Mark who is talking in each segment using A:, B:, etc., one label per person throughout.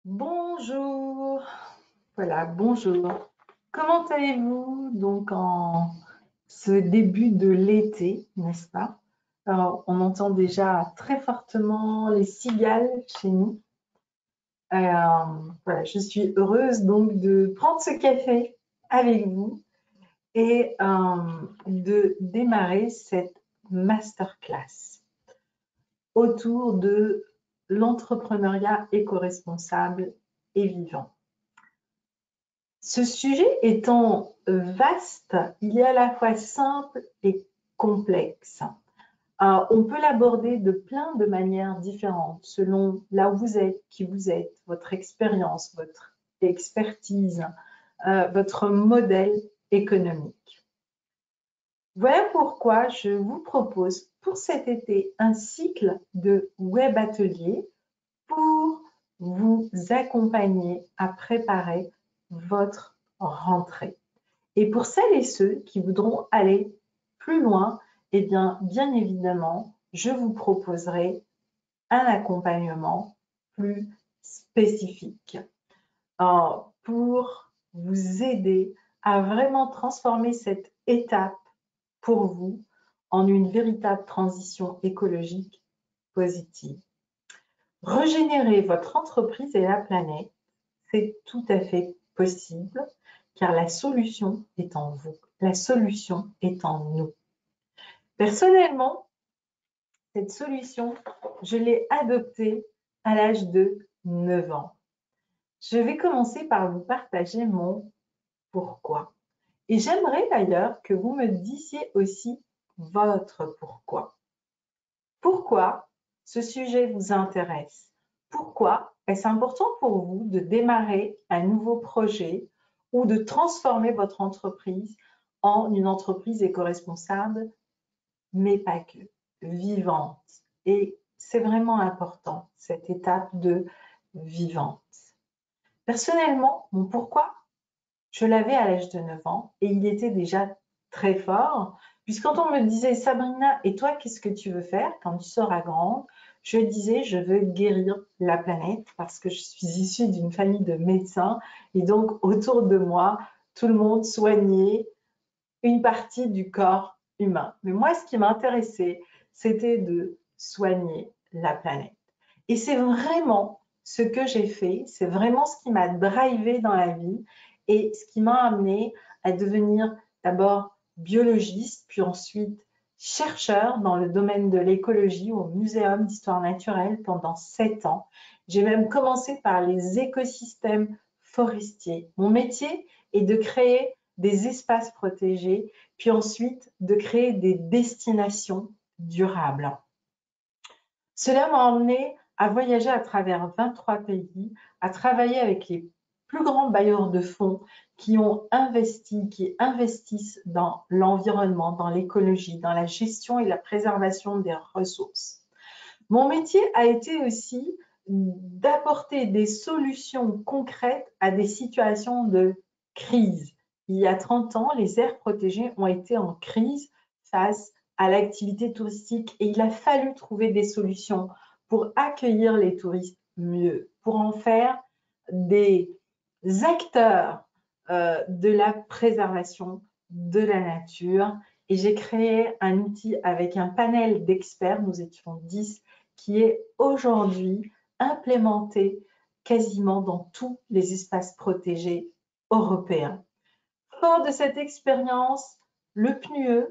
A: Bonjour, voilà, bonjour. Comment allez-vous donc en ce début de l'été, n'est-ce pas? Alors, on entend déjà très fortement les cigales chez nous. Voilà, je suis heureuse donc de prendre ce café avec vous et de démarrer cette masterclass autour de l'entrepreneuriat éco-responsable et vivant. Ce sujet étant vaste, il est à la fois simple et complexe. On peut l'aborder de plein de manières différentes selon là où vous êtes, qui vous êtes, votre expérience, votre expertise, votre modèle économique. Voilà pourquoi je vous propose pour cet été un cycle de web ateliers pour vous accompagner à préparer votre rentrée. Et pour celles et ceux qui voudront aller plus loin, eh bien évidemment, je vous proposerai un accompagnement plus spécifique pour vous aider à vraiment transformer cette étape pour vous en une véritable transition écologique positive. Régénérer votre entreprise et la planète, c'est tout à fait possible car la solution est en vous, la solution est en nous. Personnellement, cette solution, je l'ai adoptée à l'âge de 9 ans. Je vais commencer par vous partager mon pourquoi. Et j'aimerais d'ailleurs que vous me disiez aussi votre pourquoi. Pourquoi ce sujet vous intéresse? Pourquoi est-ce important pour vous de démarrer un nouveau projet ou de transformer votre entreprise en une entreprise éco-responsable, mais pas que, vivante? Et c'est vraiment important, cette étape de vivante. Personnellement, mon pourquoi, je l'avais à l'âge de 9 ans et il était déjà très fort, puisqu'quand on me disait « Sabrina, et toi, qu'est-ce que tu veux faire quand tu seras grande ?» Je disais « Je veux guérir la planète parce que je suis issue d'une famille de médecins et donc autour de moi, tout le monde soignait une partie du corps humain. Mais moi, ce qui m'intéressait, c'était de soigner la planète. Et c'est vraiment ce que j'ai fait, c'est vraiment ce qui m'a drivé dans la vie et ce qui m'a amené à devenir d'abord biologiste, puis ensuite chercheur dans le domaine de l'écologie au Muséum d'histoire naturelle pendant 7 ans. J'ai même commencé par les écosystèmes forestiers. Mon métier est de créer des espaces protégés, puis ensuite de créer des destinations durables. Cela m'a emmené à voyager à travers 23 pays, à travailler avec les plus grands bailleurs de fonds qui ont investi, qui investissent dans l'environnement, dans l'écologie, dans la gestion et la préservation des ressources. Mon métier a été aussi d'apporter des solutions concrètes à des situations de crise. Il y a 30 ans, les aires protégées ont été en crise face à l'activité touristique et il a fallu trouver des solutions pour accueillir les touristes mieux, pour en faire des acteurs de la préservation de la nature. Et j'ai créé un outil avec un panel d'experts, nous étions 10, qui est aujourd'hui implémenté quasiment dans tous les espaces protégés européens. Fort de cette expérience, le PNUE,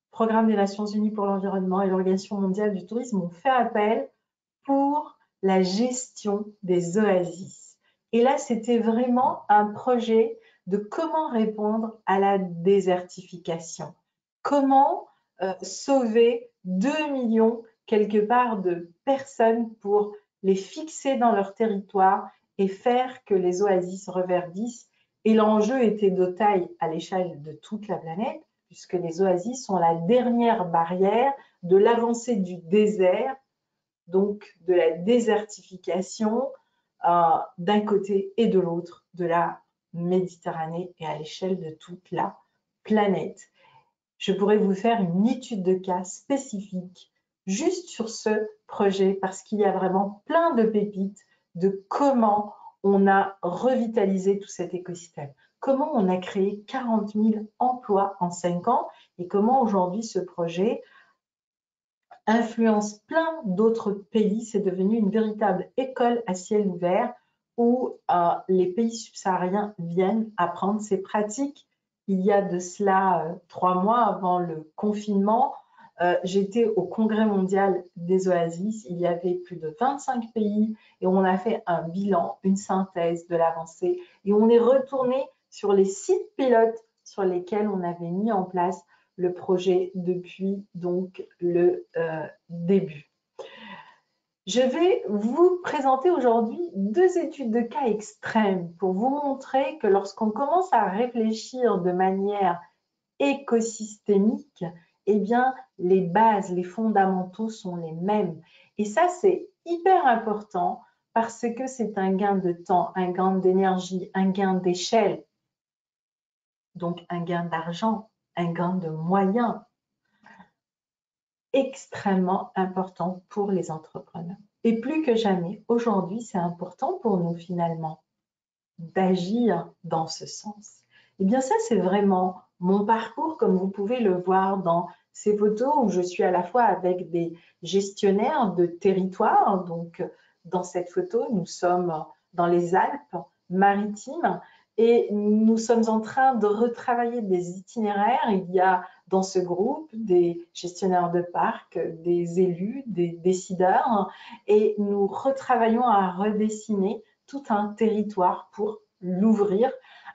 A: Programme des Nations Unies pour l'environnement et l'Organisation mondiale du tourisme ont fait appel pour la gestion des oasis. Et là, c'était vraiment un projet de comment répondre à la désertification. Comment sauver 2 millions quelque part de personnes pour les fixer dans leur territoire et faire que les oasis reverdissent. Et l'enjeu était de taille à l'échelle de toute la planète, puisque les oasis sont la dernière barrière de l'avancée du désert, donc de la désertification d'un côté et de l'autre de la Méditerranée et à l'échelle de toute la planète. Je pourrais vous faire une étude de cas spécifique juste sur ce projet parce qu'il y a vraiment plein de pépites de comment on a revitalisé tout cet écosystème, comment on a créé 40 000 emplois en 5 ans et comment aujourd'hui ce projet influence plein d'autres pays. C'est devenu une véritable école à ciel ouvert où les pays subsahariens viennent apprendre ces pratiques. Il y a de cela 3 mois avant le confinement, j'étais au Congrès mondial des oasis. Il y avait plus de 25 pays et on a fait un bilan, une synthèse de l'avancée et on est retourné sur les sites pilotes sur lesquels on avait mis en place le projet depuis donc le début. Je vais vous présenter aujourd'hui 2 études de cas extrêmes pour vous montrer que lorsqu'on commence à réfléchir de manière écosystémique, eh bien, les bases, les fondamentaux sont les mêmes. Et ça, c'est hyper important parce que c'est un gain de temps, un gain d'énergie, un gain d'échelle, donc un gain d'argent, un gain de moyens extrêmement important pour les entrepreneurs. Et plus que jamais, aujourd'hui, c'est important pour nous finalement d'agir dans ce sens. Et bien ça, c'est vraiment mon parcours, comme vous pouvez le voir dans ces photos où je suis à la fois avec des gestionnaires de territoire. Donc, dans cette photo, nous sommes dans les Alpes-Maritimes et nous sommes en train de retravailler des itinéraires. Il y a dans ce groupe des gestionnaires de parcs, des élus, des décideurs et nous retravaillons à redessiner tout un territoire pour l'ouvrir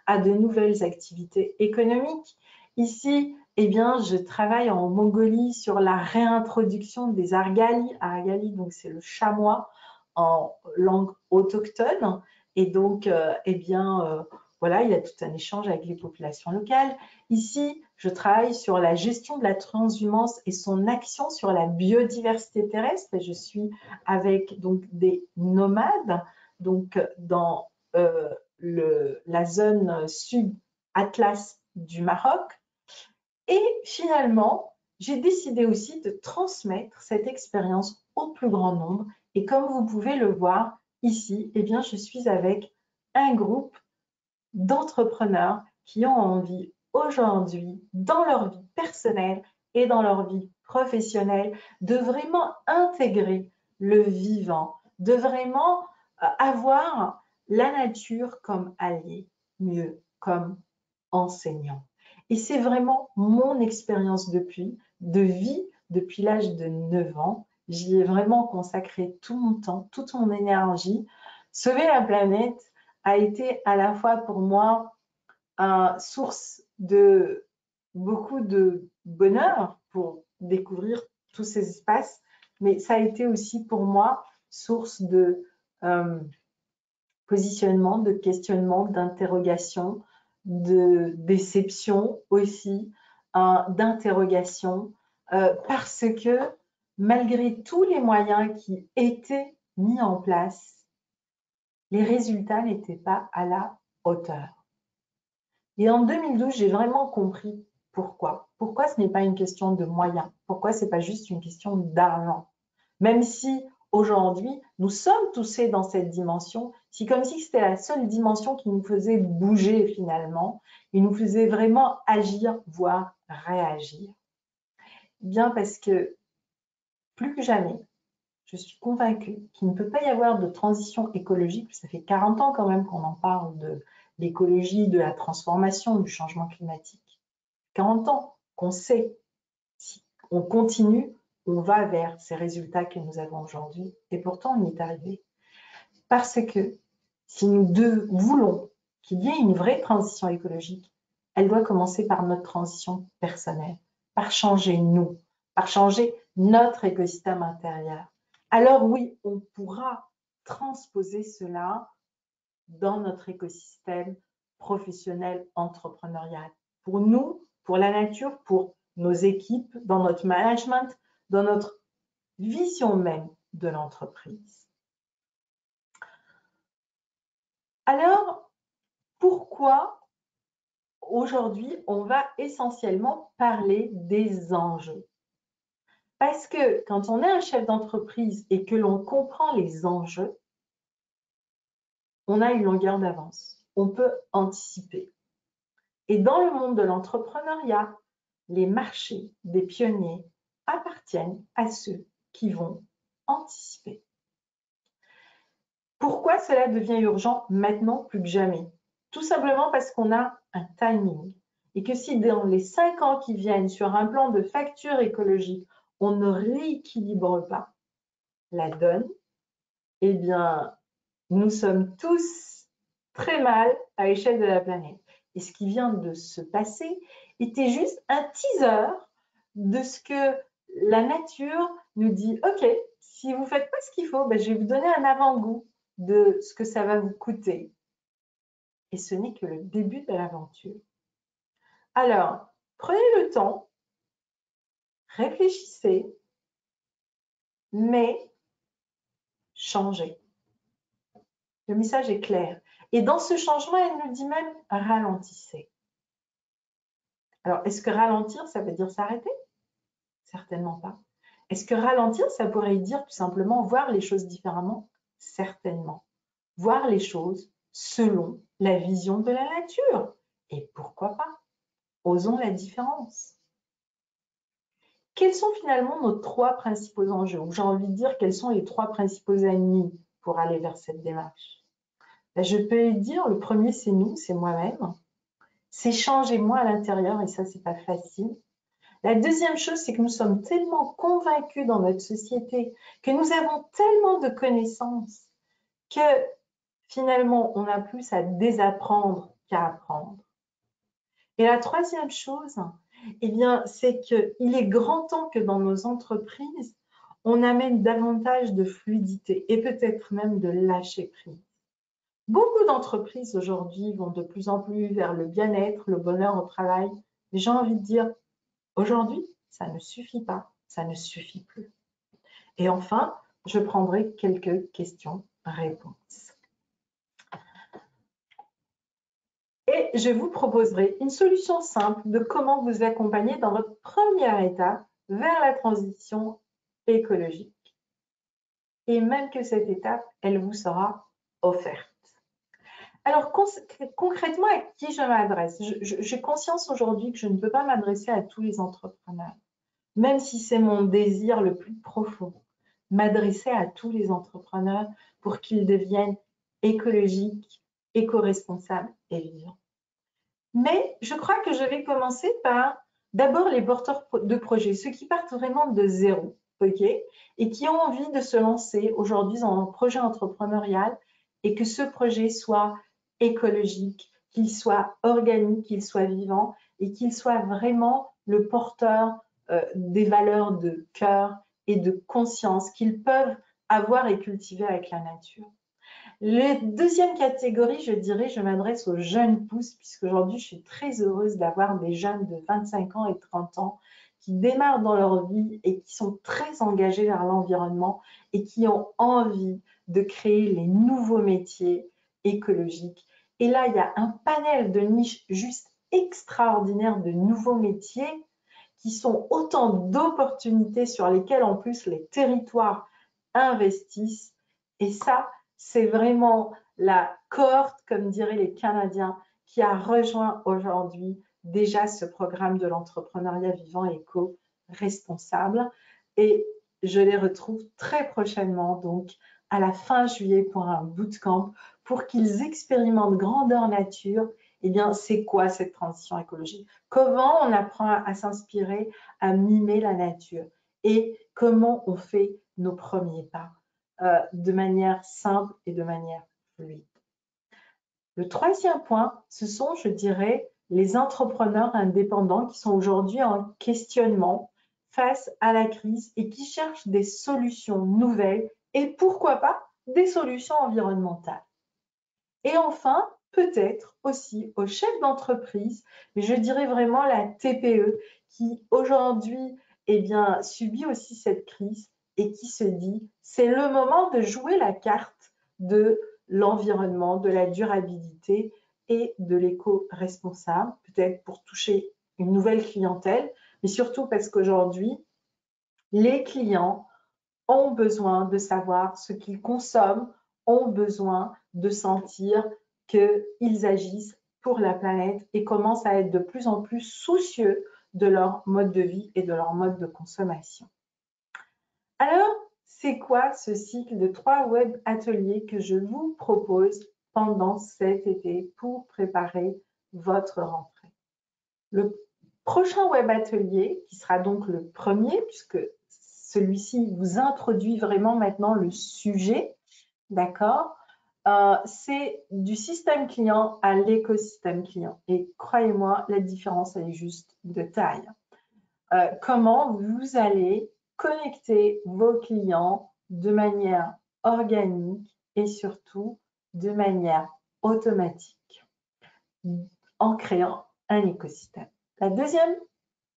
A: à de nouvelles activités économiques. Ici, eh bien, je travaille en Mongolie sur la réintroduction des argali. Argali, donc c'est le chamois en langue autochtone. Et donc, eh bien, voilà, il y a tout un échange avec les populations locales. Ici, je travaille sur la gestion de la transhumance et son action sur la biodiversité terrestre. Et je suis avec donc des nomades, donc dans la zone sud-Atlas du Maroc. Et finalement, j'ai décidé aussi de transmettre cette expérience au plus grand nombre. Et comme vous pouvez le voir ici, eh bien, je suis avec un groupe d'entrepreneurs qui ont envie aujourd'hui, dans leur vie personnelle et dans leur vie professionnelle, de vraiment intégrer le vivant, de vraiment avoir la nature comme allié, mieux comme enseignant. Et c'est vraiment mon expérience de vie depuis l'âge de 9 ans. J'y ai vraiment consacré tout mon temps, toute mon énergie. Sauver la planète a été à la fois pour moi une source de beaucoup de bonheur pour découvrir tous ces espaces, mais ça a été aussi pour moi source de positionnement, de questionnement, d'interrogation, de déception aussi, d'interrogation, parce que malgré tous les moyens qui étaient mis en place, les résultats n'étaient pas à la hauteur. Et en 2012, j'ai vraiment compris pourquoi. Pourquoi ce n'est pas une question de moyens? Pourquoi ce n'est pas juste une question d'argent? Même si aujourd'hui, nous sommes touchés dans cette dimension, c'est comme si c'était la seule dimension qui nous faisait bouger finalement, et nous faisait vraiment agir, voire réagir. Bien parce que plus que jamais, je suis convaincue qu'il ne peut pas y avoir de transition écologique. Ça fait 40 ans quand même qu'on en parle de l'écologie, de la transformation, du changement climatique. 40 ans qu'on sait, si on continue, on va vers ces résultats que nous avons aujourd'hui. Et pourtant, on y est arrivé. Parce que si nous voulons qu'il y ait une vraie transition écologique, elle doit commencer par notre transition personnelle, par changer nous, par changer notre écosystème intérieur. Alors oui, on pourra transposer cela dans notre écosystème professionnel, entrepreneurial. Pour nous, pour la nature, pour nos équipes, dans notre management, dans notre vision même de l'entreprise. Alors, pourquoi aujourd'hui on va essentiellement parler des enjeux? Parce que quand on est un chef d'entreprise et que l'on comprend les enjeux, on a une longueur d'avance. On peut anticiper. Et dans le monde de l'entrepreneuriat, les marchés des pionniers appartiennent à ceux qui vont anticiper. Pourquoi cela devient urgent maintenant plus que jamais? Tout simplement parce qu'on a un timing et que si dans les 5 ans qui viennent, sur un plan de facture écologique, on ne rééquilibre pas la donne, eh bien, nous sommes tous très mal à l'échelle de la planète. Et ce qui vient de se passer était juste un teaser de ce que la nature nous dit, OK, si vous ne faites pas ce qu'il faut, ben, je vais vous donner un avant-goût de ce que ça va vous coûter. Et ce n'est que le début de l'aventure. Alors, prenez le temps, réfléchissez, mais changez. Le message est clair. Et dans ce changement, elle nous dit même ralentissez. Alors, est-ce que ralentir, ça veut dire s'arrêter? Certainement pas. Est-ce que ralentir, ça pourrait dire tout simplement voir les choses différemment? Certainement. Voir les choses selon la vision de la nature. Et pourquoi pas? Osons la différence. Quels sont finalement nos 3 principaux enjeux? Ou j'ai envie de dire, quels sont les 3 principaux ennemis pour aller vers cette démarche? Ben, je peux dire, le premier, c'est nous, c'est moi-même. C'est changer moi à l'intérieur, et ça, c'est pas facile. La deuxième chose, c'est que nous sommes tellement convaincus dans notre société, que nous avons tellement de connaissances, que finalement, on a plus à désapprendre qu'à apprendre. Et la troisième chose, eh bien, c'est qu'il est grand temps que dans nos entreprises, on amène davantage de fluidité et peut-être même de lâcher prise. Beaucoup d'entreprises aujourd'hui vont de plus en plus vers le bien-être, le bonheur au travail. Mais j'ai envie de dire, aujourd'hui, ça ne suffit pas, ça ne suffit plus. Et enfin, je prendrai quelques questions-réponses. Et je vous proposerai une solution simple de comment vous accompagner dans votre première étape vers la transition écologique. Et même que cette étape, elle vous sera offerte. Alors concrètement, à qui je m'adresse? J'ai conscience aujourd'hui que je ne peux pas m'adresser à tous les entrepreneurs, même si c'est mon désir le plus profond, m'adresser à tous les entrepreneurs pour qu'ils deviennent écologiques, éco-responsables et vivants. Mais je crois que je vais commencer par d'abord les porteurs de projets, ceux qui partent vraiment de zéro, ok, et qui ont envie de se lancer aujourd'hui dans un projet entrepreneurial et que ce projet soit écologique, qu'il soit organique, qu'il soit vivant et qu'il soit vraiment le porteur des valeurs de cœur et de conscience qu'ils peuvent avoir et cultiver avec la nature. La deuxième catégorie, je dirais, je m'adresse aux jeunes pousses, puisqu'aujourd'hui, je suis très heureuse d'avoir des jeunes de 25 ans et 30 ans qui démarrent dans leur vie et qui sont très engagés vers l'environnement et qui ont envie de créer les nouveaux métiers écologiques. Et là, il y a un panel de niches juste extraordinaire de nouveaux métiers qui sont autant d'opportunités sur lesquelles, en plus, les territoires investissent. Et ça, c'est vraiment la cohorte, comme diraient les Canadiens, qui a rejoint aujourd'hui déjà ce programme de l'entrepreneuriat vivant éco-responsable. Et je les retrouve très prochainement, donc à la fin juillet, pour un bootcamp, pour qu'ils expérimentent grandeur nature. Eh bien, c'est quoi cette transition écologique? Comment on apprend à s'inspirer, à mimer la nature? Et comment on fait nos premiers pas de manière simple et de manière fluide? Le troisième point, ce sont, je dirais, les entrepreneurs indépendants qui sont aujourd'hui en questionnement face à la crise et qui cherchent des solutions nouvelles et pourquoi pas des solutions environnementales. Et enfin, peut-être aussi aux chefs d'entreprise, mais je dirais vraiment la TPE qui aujourd'hui subit aussi cette crise et qui se dit c'est le moment de jouer la carte de l'environnement, de la durabilité et de l'éco-responsable, peut-être pour toucher une nouvelle clientèle, mais surtout parce qu'aujourd'hui, les clients ont besoin de savoir ce qu'ils consomment ont besoin de sentir qu'ils agissent pour la planète et commencent à être de plus en plus soucieux de leur mode de vie et de leur mode de consommation. Alors, c'est quoi ce cycle de 3 web ateliers que je vous propose pendant cet été pour préparer votre rentrée? Le prochain web atelier, qui sera donc le premier, puisque celui-ci vous introduit vraiment maintenant le sujet, d'accord? C'est du système client à l'écosystème client. Et croyez-moi, la différence, elle est juste de taille. Comment vous allez connecter vos clients de manière organique et surtout de manière automatique en créant un écosystème. La deuxième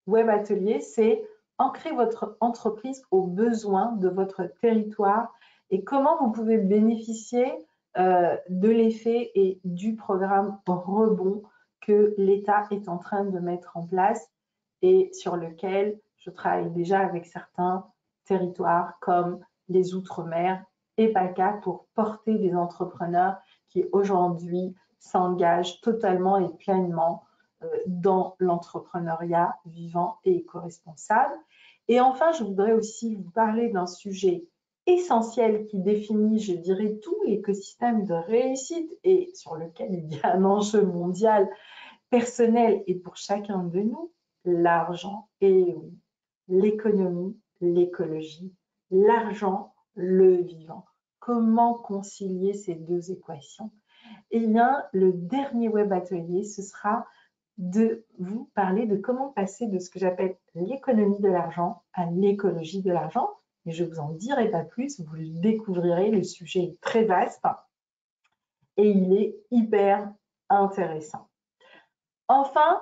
A: web atelier, c'est ancrer votre entreprise aux besoins de votre territoire et comment vous pouvez bénéficier de l'effet et du programme rebond que l'État est en train de mettre en place et sur lequel je travaille déjà avec certains territoires comme les Outre-mer et PACA pour porter des entrepreneurs qui aujourd'hui s'engagent totalement et pleinement dans l'entrepreneuriat vivant et éco-responsable. Et enfin, je voudrais aussi vous parler d'un sujet essentiel qui définit, je dirais, tout l'écosystème de réussite et sur lequel il y a un enjeu mondial personnel et pour chacun de nous, l'argent. Et oui, l'économie, l'écologie, l'argent, le vivant. Comment concilier ces deux équations? Eh bien, le dernier web atelier, ce sera de vous parler de comment passer de ce que j'appelle l'économie de l'argent à l'écologie de l'argent. Mais je ne vous en dirai pas plus, vous le découvrirez, le sujet est très vaste et il est hyper intéressant. Enfin,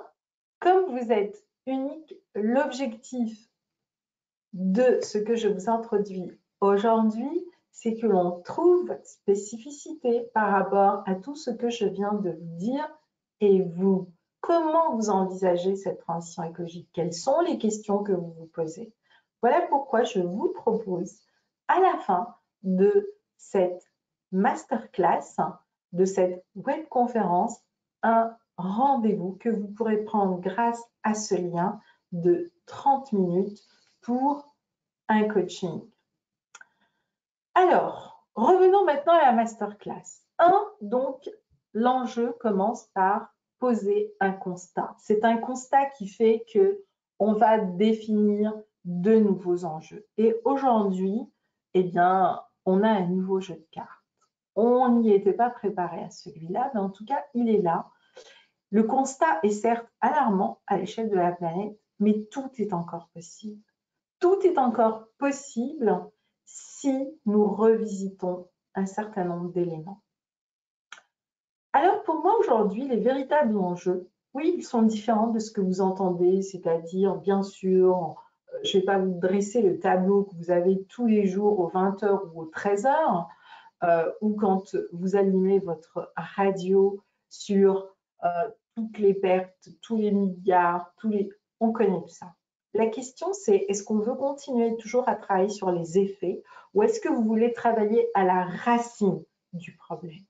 A: comme vous êtes unique, l'objectif de ce que je vous introduis aujourd'hui, c'est que l'on trouve votre spécificité par rapport à tout ce que je viens de vous dire et vous. Comment vous envisagez cette transition écologique? Quelles sont les questions que vous vous posez? Voilà pourquoi je vous propose à la fin de cette masterclass, de cette webconférence, un rendez-vous que vous pourrez prendre grâce à ce lien de 30 minutes pour un coaching. Alors, revenons maintenant à la masterclass. Donc, l'enjeu commence par poser un constat. C'est un constat qui fait que on va définir de nouveaux enjeux. Et aujourd'hui, eh bien, on a un nouveau jeu de cartes. On n'y était pas préparé à celui-là, mais en tout cas, il est là. Le constat est certes alarmant à l'échelle de la planète, mais tout est encore possible. Tout est encore possible si nous revisitons un certain nombre d'éléments. Alors pour moi aujourd'hui, les véritables enjeux, oui, ils sont différents de ce que vous entendez, c'est-à-dire bien sûr, je ne vais pas vous dresser le tableau que vous avez tous les jours aux 20h ou aux 13h, ou quand vous allumez votre radio sur toutes les pertes, tous les milliards, on connaît tout ça. La question, c'est est-ce qu'on veut continuer toujours à travailler sur les effets ou est-ce que vous voulez travailler à la racine du problème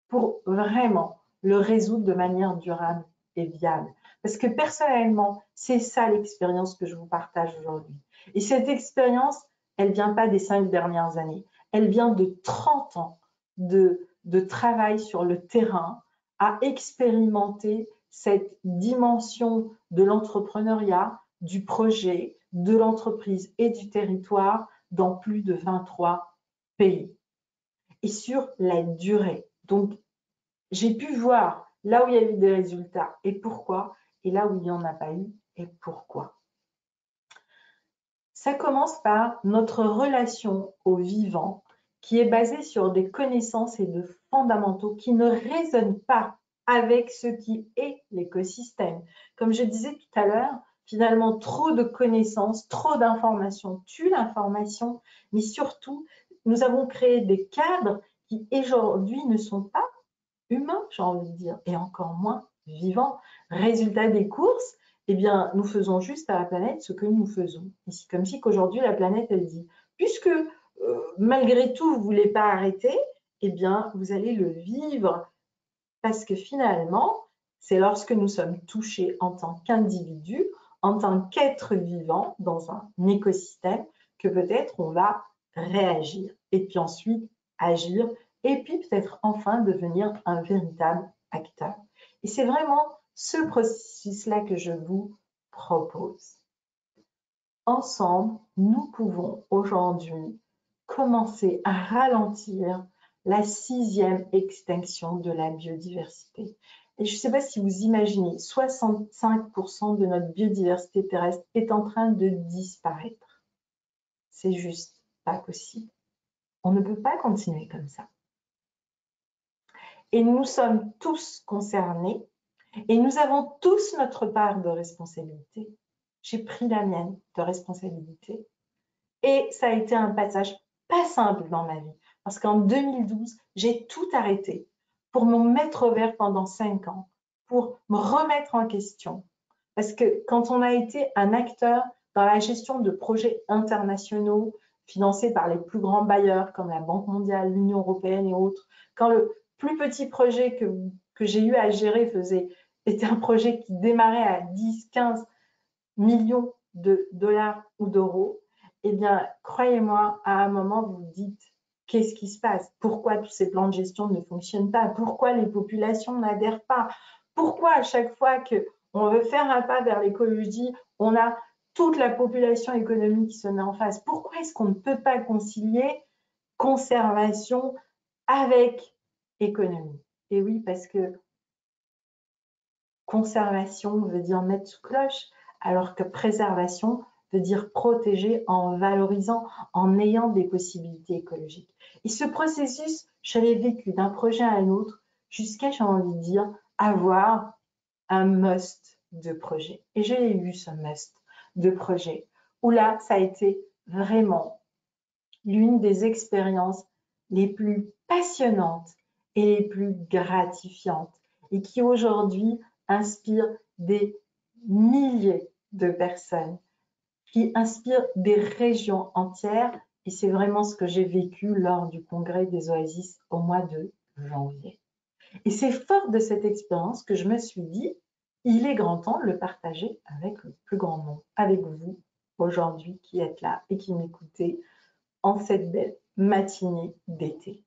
A: pour vraiment le résoudre de manière durable et viable? Parce que personnellement, c'est ça l'expérience que je vous partage aujourd'hui. Et cette expérience, elle ne vient pas des 5 dernières années. Elle vient de 30 ans de travail sur le terrain à expérimenter cette dimension de l'entrepreneuriat, du projet, de l'entreprise et du territoire dans plus de 23 pays. Et sur la durée. Donc, j'ai pu voir là où il y a eu des résultats et pourquoi, et là où il n'y en a pas eu et pourquoi. Ça commence par notre relation au vivant qui est basée sur des connaissances et de fondamentaux qui ne résonnent pas avec ce qui est l'écosystème. Comme je disais tout à l'heure, finalement, trop de connaissances, trop d'informations tuent l'information, mais surtout, nous avons créé des cadres qui aujourd'hui ne sont pas humains, j'ai envie de dire, et encore moins vivants. Résultat des courses, eh bien, nous faisons juste à la planète ce que nous faisons. Et c'est comme si qu'aujourd'hui, la planète, elle dit, puisque malgré tout, vous ne voulez pas arrêter, eh bien, vous allez le vivre parce que finalement, c'est lorsque nous sommes touchés en tant qu'individu, en tant qu'être vivant dans un écosystème, que peut-être on va réagir et puis ensuite agir et puis peut-être enfin devenir un véritable acteur. Et c'est vraiment ce processus-là que je vous propose. Ensemble, nous pouvons aujourd'hui commencer à ralentir la 6e extinction de la biodiversité. Et je ne sais pas si vous imaginez, 65% de notre biodiversité terrestre est en train de disparaître. C'est juste pas possible. On ne peut pas continuer comme ça. Et nous sommes tous concernés et nous avons tous notre part de responsabilité. J'ai pris la mienne de responsabilité. Et ça a été un passage pas simple dans ma vie. Parce qu'en 2012, j'ai tout arrêté pour me mettre au vert pendant 5 ans, pour me remettre en question. Parce que quand on a été un acteur dans la gestion de projets internationaux financés par les plus grands bailleurs comme la Banque mondiale, l'Union européenne et autres, quand le plus petit projet que j'ai eu à gérer était un projet qui démarrait à 10, 15 millions de dollars ou d'euros, eh bien, croyez-moi, à un moment, vous vous dites, qu'est-ce qui se passe? Pourquoi tous ces plans de gestion ne fonctionnent pas? Pourquoi les populations n'adhèrent pas? Pourquoi à chaque fois qu'on veut faire un pas vers l'écologie, on a toute la population économique qui se met en face? Pourquoi est-ce qu'on ne peut pas concilier conservation avec économie? Et oui, parce que conservation veut dire mettre sous cloche, alors que préservation veut dire protéger en valorisant, en ayant des possibilités écologiques. Et ce processus, je l'ai vécu d'un projet à un autre jusqu'à, j'ai envie de dire, avoir un must de projet. Et j'ai eu ce must de projet, où là, ça a été vraiment l'une des expériences les plus passionnantes et les plus gratifiantes, et qui aujourd'hui inspire des milliers de personnes, qui inspire des régions entières. Et c'est vraiment ce que j'ai vécu lors du congrès des Oasis au mois de janvier. Et c'est fort de cette expérience que je me suis dit, il est grand temps de le partager avec le plus grand nombre, avec vous aujourd'hui qui êtes là et qui m'écoutez en cette belle matinée d'été.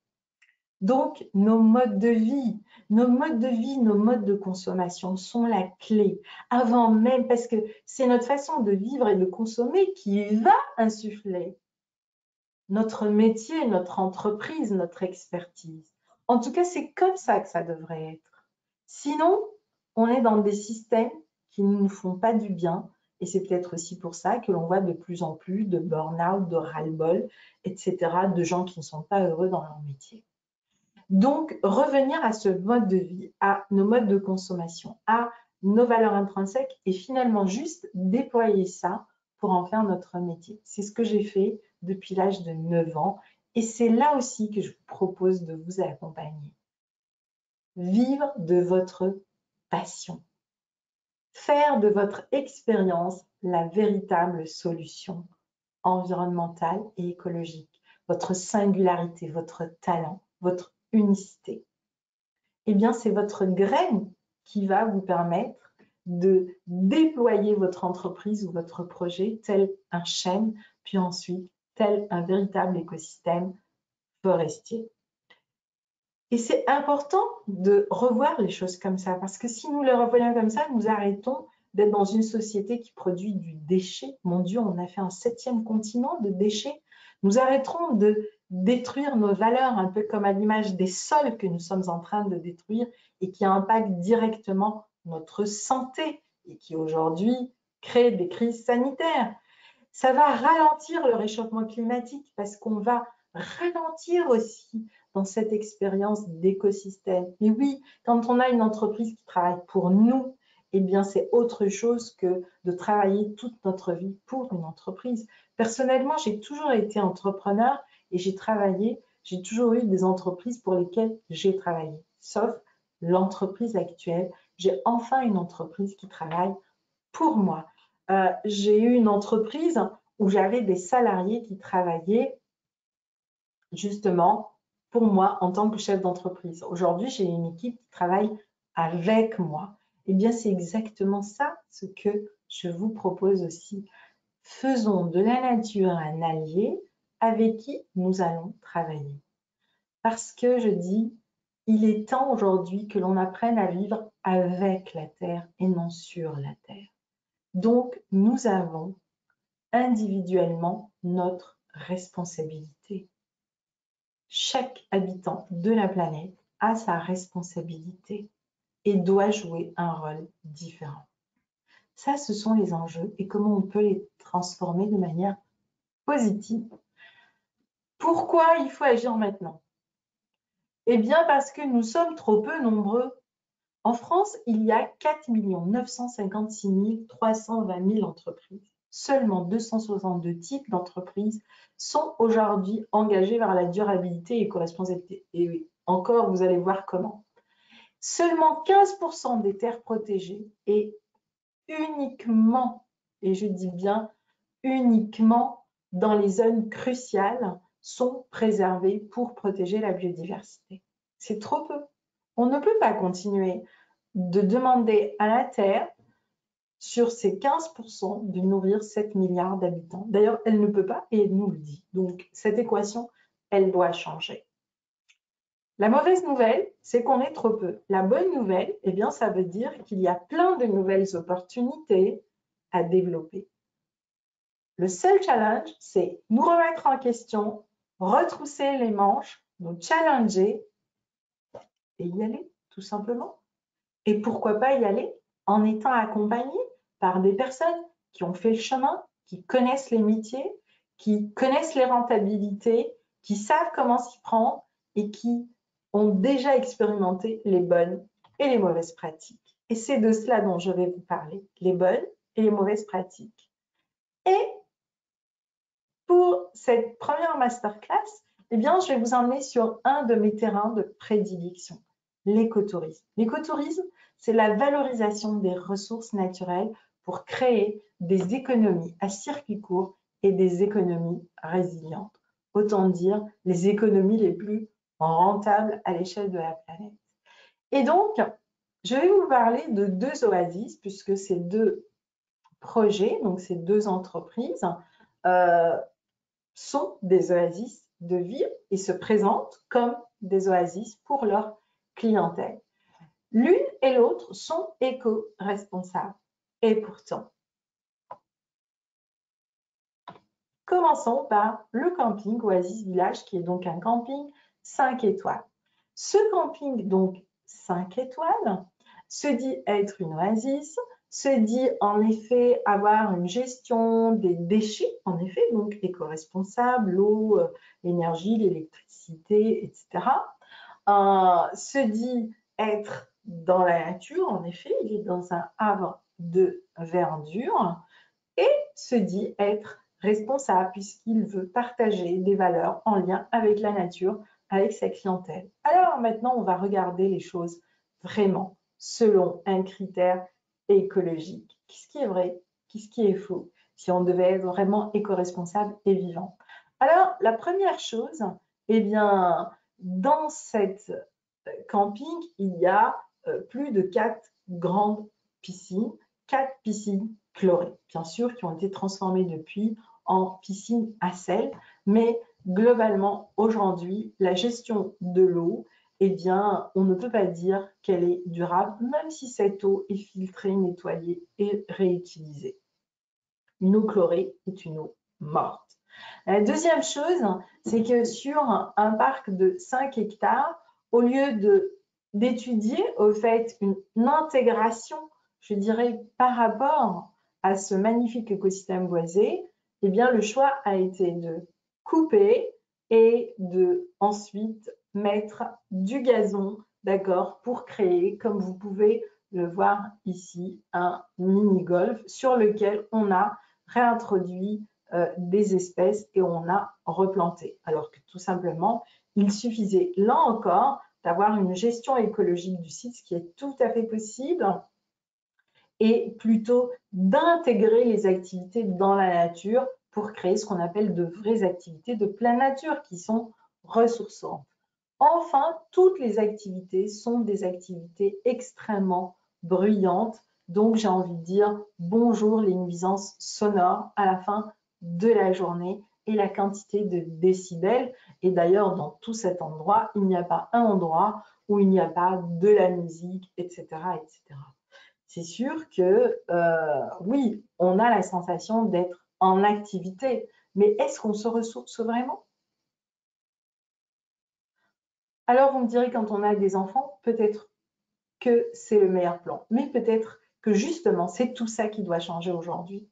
A: Donc, nos modes de vie, nos modes de consommation sont la clé. Avant même, parce que c'est notre façon de vivre et de consommer qui va insuffler notre métier, notre entreprise, notre expertise. En tout cas, c'est comme ça que ça devrait être. Sinon, on est dans des systèmes qui ne nous font pas du bien. Et c'est peut-être aussi pour ça que l'on voit de plus en plus de burn-out, de ras-le-bol, etc., de gens qui ne sont pas heureux dans leur métier. Donc, revenir à ce mode de vie, à nos modes de consommation, à nos valeurs intrinsèques et finalement juste déployer ça pour en faire notre métier. C'est ce que j'ai fait depuis l'âge de 9 ans et c'est là aussi que je vous propose de vous accompagner. Vivre de votre passion. Faire de votre expérience la véritable solution environnementale et écologique, votre singularité, votre talent, votre unicité. Eh bien, c'est votre graine qui va vous permettre de déployer votre entreprise ou votre projet tel un chêne, puis ensuite tel un véritable écosystème forestier. Et c'est important de revoir les choses comme ça, parce que si nous les revoyons comme ça, nous arrêtons d'être dans une société qui produit du déchet. Mon Dieu, on a fait un 7e continent de déchets. Nous arrêterons de détruire nos valeurs, un peu comme à l'image des sols que nous sommes en train de détruire et qui impactent directement notre santé et qui aujourd'hui créent des crises sanitaires. Ça va ralentir le réchauffement climatique parce qu'on va ralentir aussi dans cette expérience d'écosystème. Et oui, quand on a une entreprise qui travaille pour nous, eh bien, c'est autre chose que de travailler toute notre vie pour une entreprise. Personnellement, j'ai toujours été entrepreneur et j'ai toujours eu des entreprises pour lesquelles j'ai travaillé, sauf l'entreprise actuelle. J'ai enfin une entreprise qui travaille pour moi. J'ai eu une entreprise où j'avais des salariés qui travaillaient justement pour moi en tant que chef d'entreprise. Aujourd'hui, j'ai une équipe qui travaille avec moi. Eh bien, c'est exactement ça ce que je vous propose aussi. Faisons de la nature un allié avec qui nous allons travailler. Parce que je dis, il est temps aujourd'hui que l'on apprenne à vivre avec la Terre et non sur la Terre. Donc, nous avons individuellement notre responsabilité. Chaque habitant de la planète a sa responsabilité et doit jouer un rôle différent. Ça, ce sont les enjeux et comment on peut les transformer de manière positive. Pourquoi il faut agir maintenant? Eh bien, parce que nous sommes trop peu nombreux. En France, il y a 4 956 320 000 entreprises. Seulement 262 types d'entreprises sont aujourd'hui engagées vers la durabilité et éco-responsabilité. Et oui, encore, vous allez voir comment. Seulement 15% des terres protégées et uniquement, et je dis bien uniquement, dans les zones cruciales sont préservées pour protéger la biodiversité. C'est trop peu. On ne peut pas continuer de demander à la Terre, sur ces 15%, de nourrir 7 milliards d'habitants. D'ailleurs, elle ne peut pas et elle nous le dit. Donc, cette équation, elle doit changer. La mauvaise nouvelle, c'est qu'on est trop peu. La bonne nouvelle, eh bien, ça veut dire qu'il y a plein de nouvelles opportunités à développer. Le seul challenge, c'est nous remettre en question, retrousser les manches, nous challenger et y aller, tout simplement. Et pourquoi pas y aller en étant accompagné par des personnes qui ont fait le chemin, qui connaissent les métiers, qui connaissent les rentabilités, qui savent comment s'y prendre et qui ont déjà expérimenté les bonnes et les mauvaises pratiques. Et c'est de cela dont je vais vous parler, les bonnes et les mauvaises pratiques. Et pour cette première masterclass, eh bien, je vais vous emmener sur un de mes terrains de prédilection, l'écotourisme. L'écotourisme, c'est la valorisation des ressources naturelles pour créer des économies à circuit court et des économies résilientes. Autant dire les économies les plus rentables à l'échelle de la planète. Et donc, je vais vous parler de deux oasis, puisque ces deux projets, donc ces deux entreprises, sont des oasis de vie et se présentent comme des oasis pour leur clientèle. L'une et l'autre sont éco-responsables. Et pourtant, commençons par le camping Oasis Village, qui est donc un camping 5 étoiles. Ce camping, donc 5 étoiles, se dit être une oasis, se dit en effet avoir une gestion des déchets, en effet, donc éco-responsable, l'eau, l'énergie, l'électricité, etc. Se dit être dans la nature, en effet, il est dans un havre de verdure, et se dit être responsable puisqu'il veut partager des valeurs en lien avec la nature, avec sa clientèle. Alors maintenant, on va regarder les choses vraiment selon un critère écologique. Qu'est-ce qui est vrai? Qu'est-ce qui est faux? Si on devait être vraiment éco-responsable et vivant. Alors, la première chose, eh bien, dans cette camping, il y a plus de 4 grandes piscines, 4 piscines chlorées, bien sûr, qui ont été transformées depuis en piscines à sel, mais globalement, aujourd'hui, la gestion de l'eau, eh bien, on ne peut pas dire qu'elle est durable, même si cette eau est filtrée, nettoyée et réutilisée. Une eau chlorée est une eau morte. La deuxième chose, c'est que sur un parc de 5 hectares, au lieu d'étudier au fait une intégration, je dirais, par rapport à ce magnifique écosystème boisé, eh bien, le choix a été de couper et de ensuite mettre du gazon, d'accord, pour créer, comme vous pouvez le voir ici, un mini-golf sur lequel on a réintroduit des espèces et on a replanté. Alors que tout simplement, il suffisait là encore d'avoir une gestion écologique du site, ce qui est tout à fait possible, et plutôt d'intégrer les activités dans la nature pour créer ce qu'on appelle de vraies activités de pleine nature qui sont ressourçantes. Enfin, toutes les activités sont des activités extrêmement bruyantes. Donc, j'ai envie de dire bonjour les nuisances sonores à la fin de la journée et la quantité de décibels. Et d'ailleurs, dans tout cet endroit, il n'y a pas un endroit où il n'y a pas de la musique, etc. etc. C'est sûr que oui, on a la sensation d'être en activité, mais est-ce qu'on se ressource vraiment? Alors, vous me direz, quand on a des enfants, peut-être que c'est le meilleur plan, mais peut-être que justement, c'est tout ça qui doit changer aujourd'hui.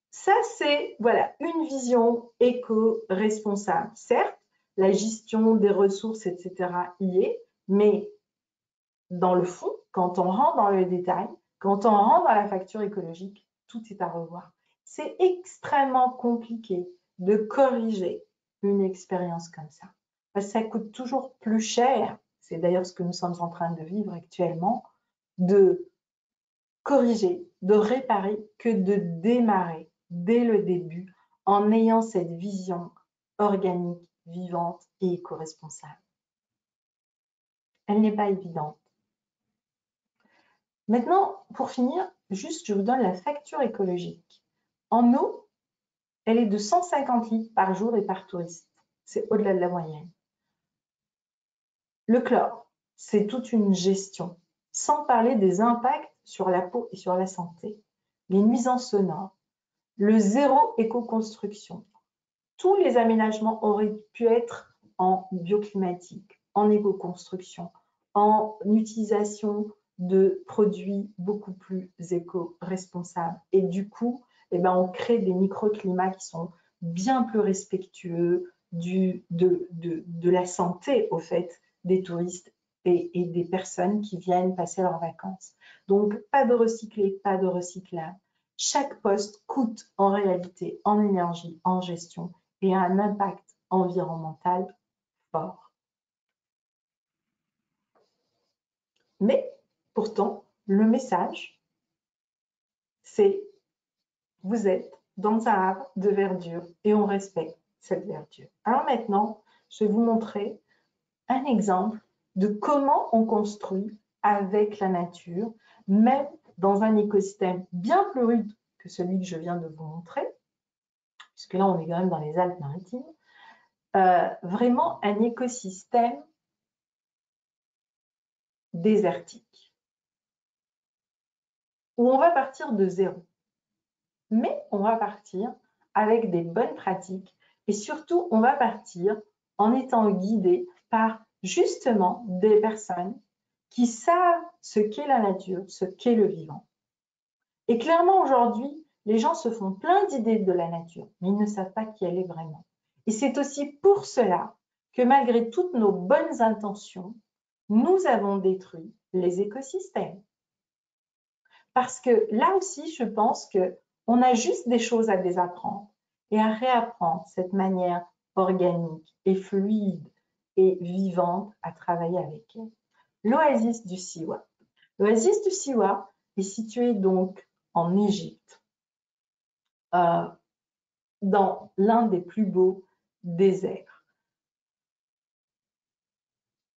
A: Ça, c'est voilà, une vision éco-responsable. Certes, la gestion des ressources, etc., y est, mais dans le fond, quand on rentre dans le détail, quand on rentre dans la facture écologique, tout est à revoir. C'est extrêmement compliqué de corriger une expérience comme ça. Parce que ça coûte toujours plus cher, c'est d'ailleurs ce que nous sommes en train de vivre actuellement, de corriger, de réparer, que de démarrer dès le début en ayant cette vision organique, vivante et éco-responsable. Elle n'est pas évidente. Maintenant, pour finir, juste je vous donne la facture écologique. En eau, elle est de 150 litres par jour et par touriste. C'est au-delà de la moyenne. Le chlore, c'est toute une gestion, sans parler des impacts sur la peau et sur la santé. Les nuisances sonores, le zéro éco-construction. Tous les aménagements auraient pu être en bioclimatique, en éco-construction, en utilisation de produits beaucoup plus éco-responsables. Et du coup, eh ben, on crée des microclimats qui sont bien plus respectueux de la santé, au fait, des touristes et des personnes qui viennent passer leurs vacances. Donc, pas de recycler, pas de recyclable. Chaque poste coûte en réalité en énergie, en gestion et a un impact environnemental fort. Mais pourtant, le message, c'est vous êtes dans un arbre de verdure et on respecte cette verdure. Alors maintenant, je vais vous montrer un exemple de comment on construit avec la nature, même dans un écosystème bien plus rude que celui que je viens de vous montrer, puisque là, on est quand même dans les Alpes-Maritimes, vraiment un écosystème désertique, où on va partir de zéro. Mais on va partir avec des bonnes pratiques et surtout, on va partir en étant guidé par justement des personnes qui savent ce qu'est la nature, ce qu'est le vivant. Et clairement, aujourd'hui, les gens se font plein d'idées de la nature, mais ils ne savent pas qui elle est vraiment. Et c'est aussi pour cela que malgré toutes nos bonnes intentions, nous avons détruit les écosystèmes. Parce que là aussi, je pense qu'on a juste des choses à désapprendre et à réapprendre cette manière organique et fluide et vivante à travailler avec elle. L'oasis du Siwa. L'oasis du Siwa est située donc en Égypte, dans l'un des plus beaux déserts.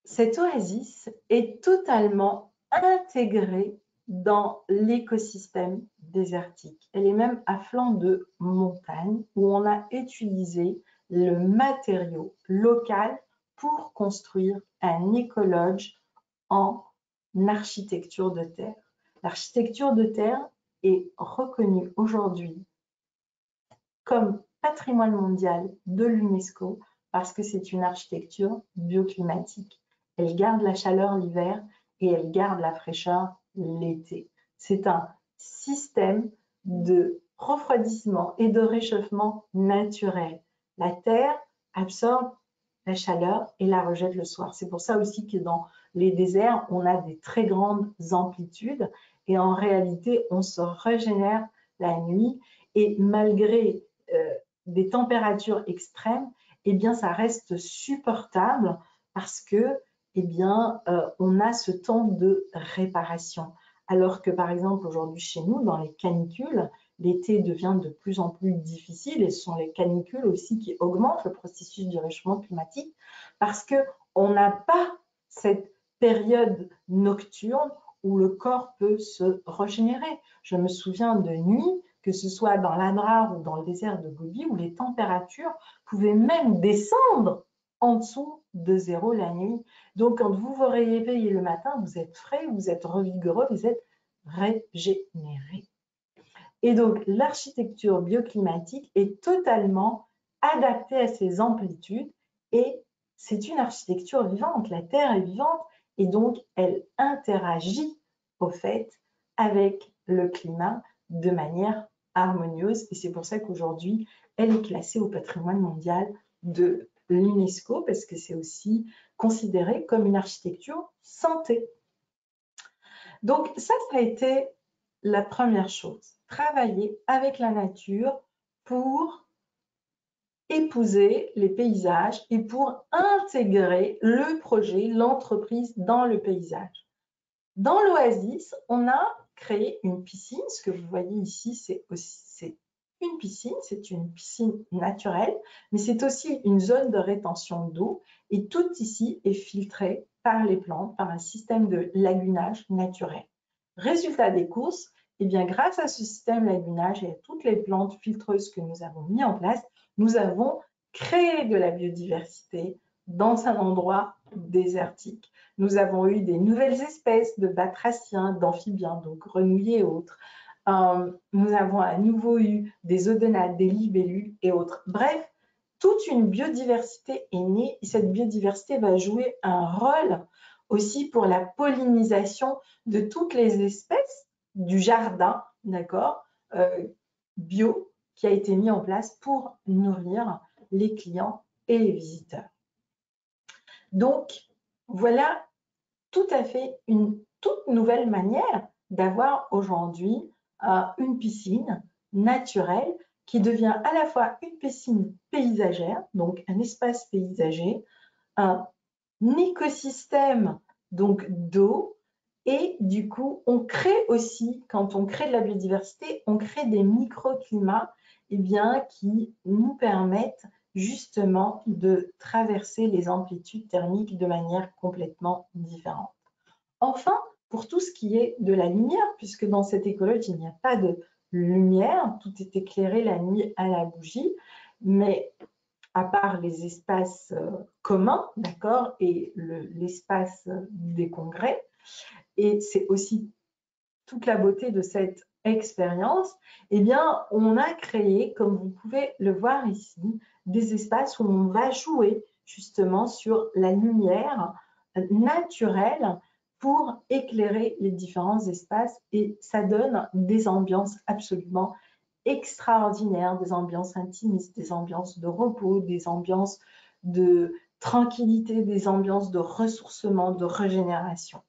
A: Cette oasis est totalement intégrée dans l'écosystème désertique. Elle est même à flanc de montagne où on a utilisé le matériau local pour construire un écologe en architecture de terre. L'architecture de terre est reconnue aujourd'hui comme patrimoine mondial de l'UNESCO parce que c'est une architecture bioclimatique. Elle garde la chaleur l'hiver et elle garde la fraîcheur l'été. C'est un système de refroidissement et de réchauffement naturel. La terre absorbe la chaleur et la rejette le soir. C'est pour ça aussi que dans les déserts, on a des très grandes amplitudes et en réalité, on se régénère la nuit et malgré des températures extrêmes, eh bien, ça reste supportable parce que, eh bien, on a ce temps de réparation. Alors que, par exemple, aujourd'hui, chez nous, dans les canicules, l'été devient de plus en plus difficile et ce sont les canicules aussi qui augmentent le processus du réchauffement climatique parce qu'on n'a pas cette période nocturne où le corps peut se régénérer. Je me souviens de nuits, que ce soit dans l'Adrar ou dans le désert de Gobi, où les températures pouvaient même descendre en dessous de 0 la nuit. Donc, quand vous vous réveillez le matin, vous êtes frais, vous êtes revigoureux, vous êtes régénéré. Et donc, l'architecture bioclimatique est totalement adaptée à ces amplitudes et c'est une architecture vivante. La Terre est vivante et donc elle interagit au fait avec le climat de manière harmonieuse et c'est pour ça qu'aujourd'hui, elle est classée au patrimoine mondial de l'UNESCO parce que c'est aussi considéré comme une architecture santé. Donc ça a été la première chose, travailler avec la nature pour épouser les paysages et pour intégrer le projet, l'entreprise dans le paysage. Dans l'Oasis, on a créé une piscine. Ce que vous voyez ici, c'est une piscine, c'est une piscine naturelle, mais c'est aussi une zone de rétention d'eau et tout ici est filtré par les plantes, par un système de lagunage naturel. Résultat des courses, eh bien, grâce à ce système lagunage et à toutes les plantes filtreuses que nous avons mis en place, nous avons créé de la biodiversité dans un endroit désertique. Nous avons eu des nouvelles espèces de batraciens, d'amphibiens, donc grenouilles et autres. Nous avons à nouveau eu des odonats, des libellules et autres. Bref, toute une biodiversité est née et cette biodiversité va jouer un rôle aussi pour la pollinisation de toutes les espèces du jardin, d'accord, bio, qui a été mis en place pour nourrir les clients et les visiteurs. Donc, voilà tout à fait une toute nouvelle manière d'avoir aujourd'hui une piscine naturelle qui devient à la fois une piscine paysagère, donc un espace paysager, un écosystème donc d'eau et du coup on crée aussi, quand on crée de la biodiversité, on crée des microclimats qui nous permettent justement de traverser les amplitudes thermiques de manière complètement différente. Enfin, pour tout ce qui est de la lumière, puisque dans cette écologie, il n'y a pas de lumière, tout est éclairé la nuit à la bougie, mais à part les espaces communs, d'accord, et l'espace des congrès, et c'est aussi toute la beauté de cette expérience, eh bien, on a créé, comme vous pouvez le voir ici, des espaces où on va jouer justement sur la lumière naturelle pour éclairer les différents espaces et ça donne des ambiances absolument extraordinaires, des ambiances intimistes, des ambiances de repos, des ambiances de tranquillité, des ambiances de ressourcement, de régénération.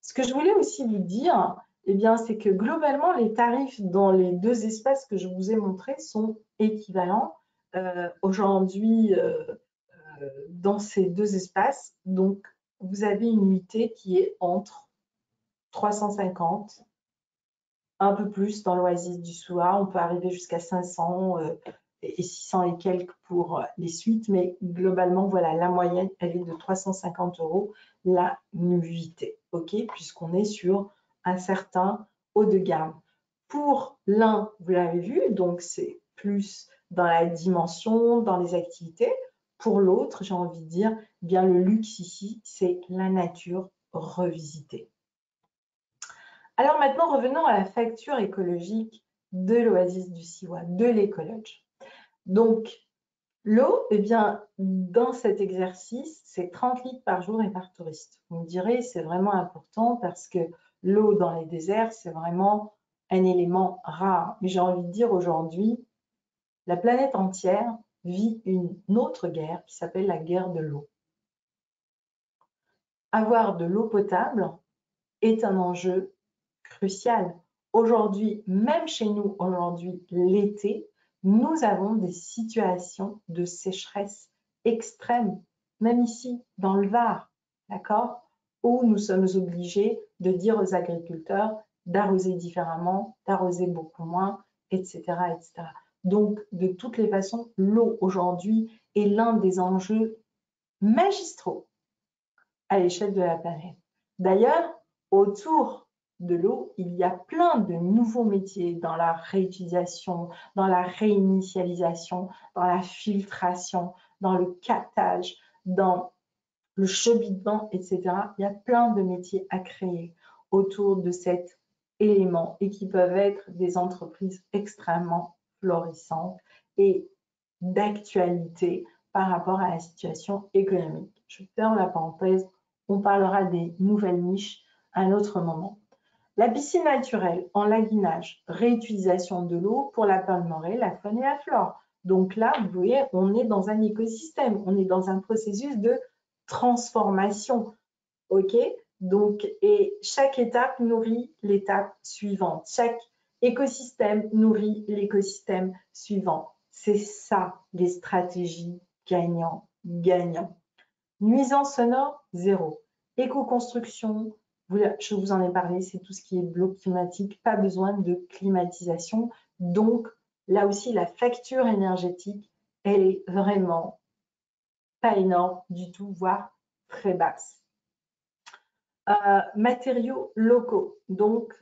A: Ce que je voulais aussi vous dire, eh bien, c'est que globalement, les tarifs dans les deux espaces que je vous ai montrés sont équivalents aujourd'hui dans ces deux espaces. Donc, vous avez une nuitée qui est entre 350, un peu plus dans l'Oasis du Souar, on peut arriver jusqu'à 500 et 600 et quelques pour les suites, mais globalement, voilà, la moyenne, elle est de 350 € la nuitée, ok, puisqu'on est sur un certain haut de gamme. Pour l'un, vous l'avez vu, donc c'est plus dans la dimension, dans les activités. Pour l'autre, j'ai envie de dire, bien le luxe ici, c'est la nature revisitée. Alors maintenant, revenons à la facture écologique de l'Oasis du Siwa, de l'écologe. Donc, l'eau, eh bien, dans cet exercice, c'est 30 litres par jour et par touriste. Vous me direz, c'est vraiment important parce que l'eau dans les déserts, c'est vraiment un élément rare. Mais j'ai envie de dire aujourd'hui, la planète entière vit une autre guerre qui s'appelle la guerre de l'eau. Avoir de l'eau potable est un enjeu crucial. Aujourd'hui, même chez nous, aujourd'hui, l'été, nous avons des situations de sécheresse extrême, même ici, dans le Var, d'accord, où nous sommes obligés de dire aux agriculteurs d'arroser différemment, d'arroser beaucoup moins etc., etc. Donc, de toutes les façons, l'eau aujourd'hui est l'un des enjeux magistraux à l'échelle de la planète. D'ailleurs, autour de l'eau, il y a plein de nouveaux métiers dans la réutilisation, dans la réinitialisation, dans la filtration, dans le captage, dans le cheminement, etc. Il y a plein de métiers à créer autour de cet élément et qui peuvent être des entreprises extrêmement florissantes et d'actualité par rapport à la situation économique. Je ferme la parenthèse, on parlera des nouvelles niches à un autre moment. La piscine naturelle en lagunage, réutilisation de l'eau pour la palmeraie, la faune et la flore. Donc là, vous voyez, on est dans un écosystème, on est dans un processus de transformation. OK? Donc, et chaque étape nourrit l'étape suivante. Chaque écosystème nourrit l'écosystème suivant. C'est ça, les stratégies gagnant-gagnant. Nuisance sonore, 0. Éco-construction, je vous en ai parlé, c'est tout ce qui est bloc climatique, pas besoin de climatisation. Donc, là aussi, la facture énergétique, elle est vraiment pas énorme du tout, voire très basse. Matériaux locaux. Donc,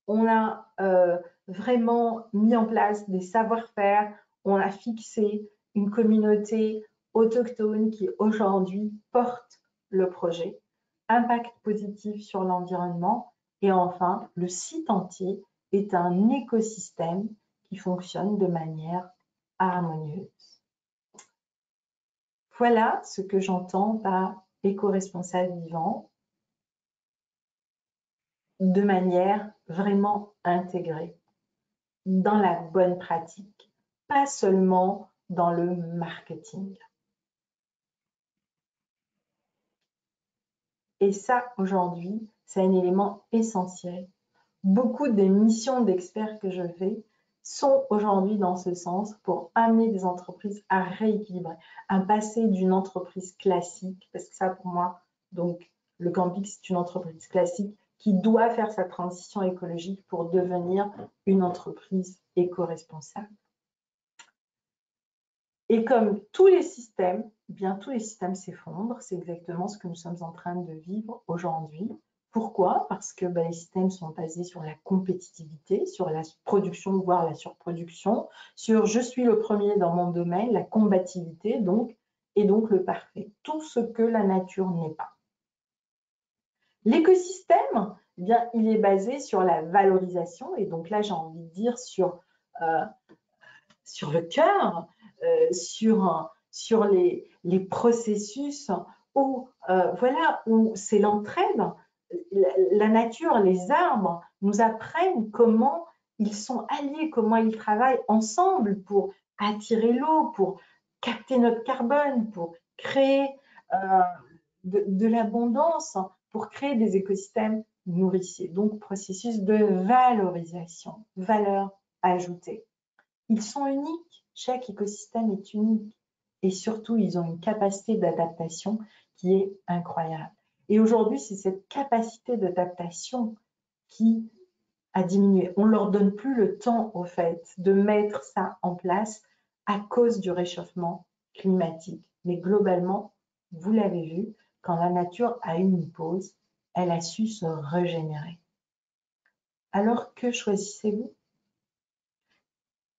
A: on a vraiment mis en place des savoir-faire, on a fixé une communauté autochtone qui aujourd'hui porte le projet, impact positif sur l'environnement et enfin, le site entier est un écosystème qui fonctionne de manière harmonieuse. Voilà ce que j'entends par éco-responsable vivant de manière vraiment intégrée, dans la bonne pratique, pas seulement dans le marketing. Et ça, aujourd'hui, c'est un élément essentiel. Beaucoup des missions d'experts que je fais sont aujourd'hui dans ce sens pour amener des entreprises à rééquilibrer, à passer d'une entreprise classique, parce que ça pour moi, donc le Campix, c'est une entreprise classique qui doit faire sa transition écologique pour devenir une entreprise éco-responsable. Et comme tous les systèmes, eh bien tous les systèmes s'effondrent, c'est exactement ce que nous sommes en train de vivre aujourd'hui. Pourquoi? Parce que les systèmes sont basés sur la compétitivité, sur la production, voire la surproduction, sur je suis le premier dans mon domaine, la combativité, donc, et donc le parfait. Tout ce que la nature n'est pas. L'écosystème, eh bien, il est basé sur la valorisation, et donc là, j'ai envie de dire sur le cœur, sur les processus où, voilà, où c'est l'entraide. La nature, les arbres nous apprennent comment ils sont alliés, comment ils travaillent ensemble pour attirer l'eau, pour capter notre carbone, pour créer de l'abondance, pour créer des écosystèmes nourriciers. Donc, processus de valorisation, valeur ajoutée. Ils sont uniques, chaque écosystème est unique et surtout, ils ont une capacité d'adaptation qui est incroyable. Et aujourd'hui, c'est cette capacité d'adaptation qui a diminué. On ne leur donne plus le temps, au fait, de mettre ça en place à cause du réchauffement climatique. Mais globalement, vous l'avez vu, quand la nature a eu une pause, elle a su se régénérer. Alors que choisissez-vous?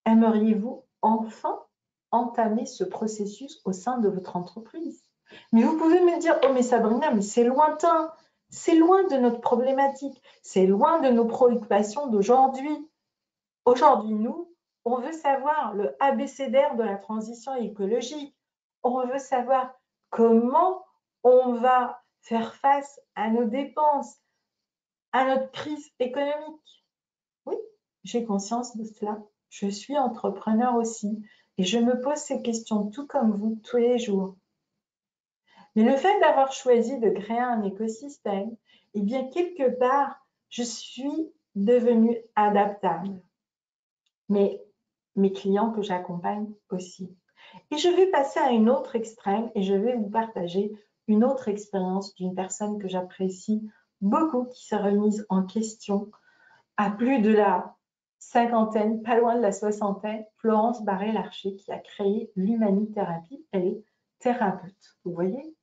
A: Aimeriez-vous enfin entamer ce processus au sein de votre entreprise? Mais vous pouvez me dire, oh mais Sabrina, mais c'est lointain, c'est loin de notre problématique, c'est loin de nos préoccupations d'aujourd'hui. Aujourd'hui, nous, on veut savoir le abécédaire de la transition écologique. On veut savoir comment on va faire face à nos dépenses, à notre crise économique. Oui, j'ai conscience de cela. Je suis entrepreneur aussi et je me pose ces questions tout comme vous tous les jours. Mais le fait d'avoir choisi de créer un écosystème, eh bien, quelque part, je suis devenue adaptable. Mais mes clients que j'accompagne aussi. Et je vais passer à une autre extrême et je vais vous partager une autre expérience d'une personne que j'apprécie beaucoup, qui s'est remise en question à plus de la cinquantaine, pas loin de la soixantaine, Florence Barré-Larcher qui a créé l'humanithérapie. Elle est thérapeute, vous voyez?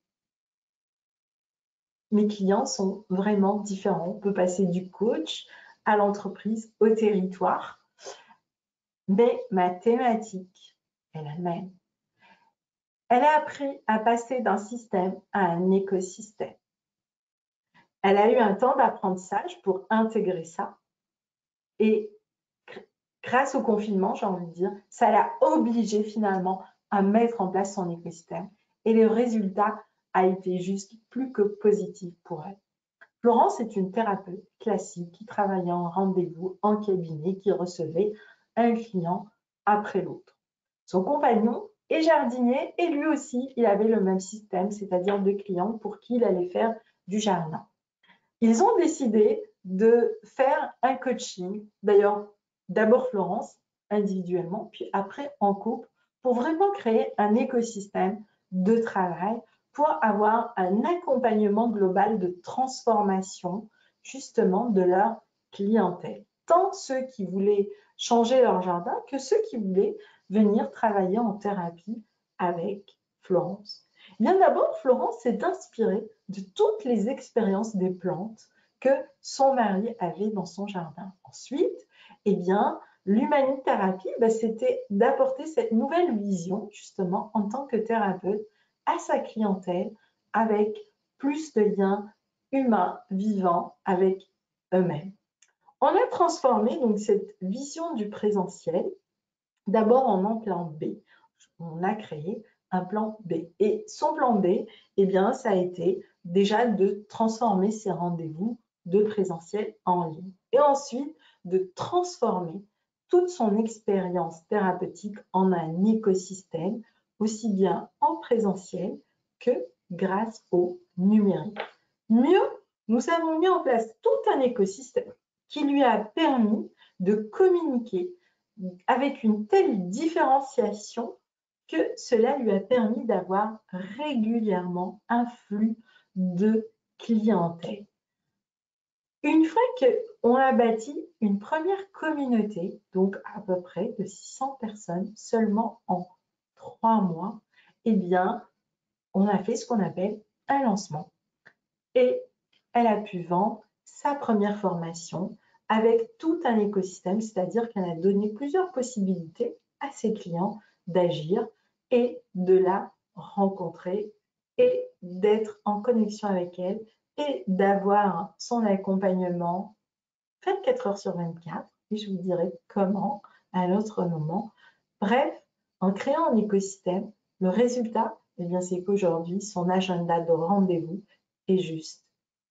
A: Mes clients sont vraiment différents. On peut passer du coach à l'entreprise, au territoire. Mais ma thématique est la même. Elle a appris à passer d'un système à un écosystème. Elle a eu un temps d'apprentissage pour intégrer ça. Et grâce au confinement, j'ai envie de dire, ça l'a obligée finalement à mettre en place son écosystème. Et le résultat a été juste plus que positif pour elle. Florence est une thérapeute classique qui travaillait en rendez-vous, en cabinet, qui recevait un client après l'autre. Son compagnon est jardinier et lui aussi, il avait le même système, c'est-à-dire de clients pour qui il allait faire du jardin. Ils ont décidé de faire un coaching, d'ailleurs, d'abord Florence, individuellement, puis après en couple, pour vraiment créer un écosystème de travail pour avoir un accompagnement global de transformation, justement, de leur clientèle. Tant ceux qui voulaient changer leur jardin que ceux qui voulaient venir travailler en thérapie avec Florence. Bien d'abord, Florence s'est inspirée de toutes les expériences des plantes que son mari avait dans son jardin. Ensuite, eh bien, l'humanithérapie, c'était d'apporter cette nouvelle vision, justement, en tant que thérapeute, à sa clientèle, avec plus de liens humains, vivants, avec eux-mêmes. On a transformé donc cette vision du présentiel, d'abord en un plan B. On a créé un plan B. Et son plan B, eh bien, ça a été déjà de transformer ses rendez-vous de présentiel en ligne. Et ensuite, de transformer toute son expérience thérapeutique en un écosystème, aussi bien en présentiel que grâce au numérique. Mieux, nous avons mis en place tout un écosystème qui lui a permis de communiquer avec une telle différenciation que cela lui a permis d'avoir régulièrement un flux de clientèle. Une fois qu'on a bâti une première communauté, donc à peu près de 600 personnes seulement en 3 mois, eh bien, on a fait ce qu'on appelle un lancement. Et elle a pu vendre sa première formation avec tout un écosystème, c'est-à-dire qu'elle a donné plusieurs possibilités à ses clients d'agir et de la rencontrer et d'être en connexion avec elle et d'avoir son accompagnement 24 heures sur 24. Et je vous dirai comment à un autre moment. Bref, en créant un écosystème, le résultat, eh bien, c'est qu'aujourd'hui, son agenda de rendez-vous est juste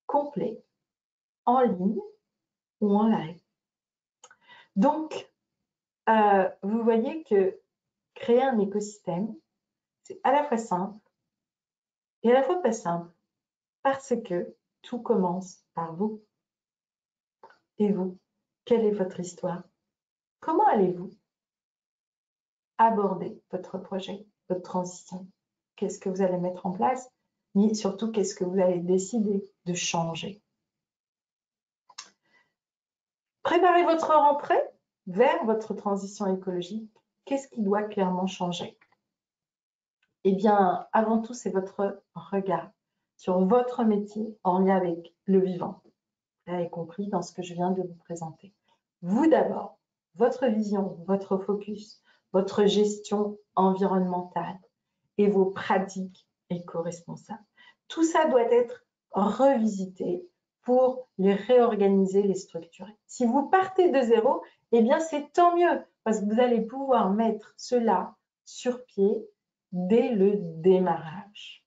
A: complet, en ligne ou en live. Donc, vous voyez que créer un écosystème, c'est à la fois simple et à la fois pas simple, parce que tout commence par vous. Et vous, quelle est votre histoire? Comment allez-vous aborder votre projet, votre transition? Qu'est-ce que vous allez mettre en place? Mais surtout, qu'est-ce que vous allez décider de changer? Préparez votre rentrée vers votre transition écologique. Qu'est-ce qui doit clairement changer? Eh bien, avant tout, c'est votre regard sur votre métier en lien avec le vivant. Vous l'avez compris dans ce que je viens de vous présenter. Vous d'abord, votre vision, votre focus, votre gestion environnementale et vos pratiques éco-responsables. Tout ça doit être revisité pour les réorganiser, les structurer. Si vous partez de zéro, eh bien c'est tant mieux parce que vous allez pouvoir mettre cela sur pied dès le démarrage.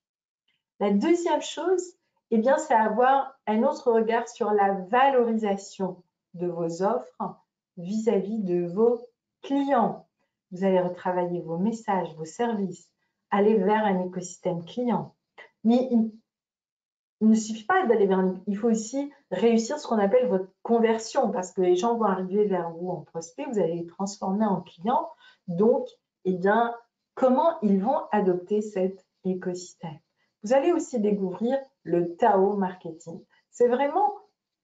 A: La deuxième chose, eh bien, c'est avoir un autre regard sur la valorisation de vos offres vis-à-vis de vos clients. Vous allez retravailler vos messages, vos services, aller vers un écosystème client. Mais il ne suffit pas d'aller vers il faut aussi réussir ce qu'on appelle votre conversion parce que les gens vont arriver vers vous en prospect, vous allez les transformer en clients. Donc, eh bien, comment ils vont adopter cet écosystème? Vous allez aussi découvrir le Tao marketing. C'est vraiment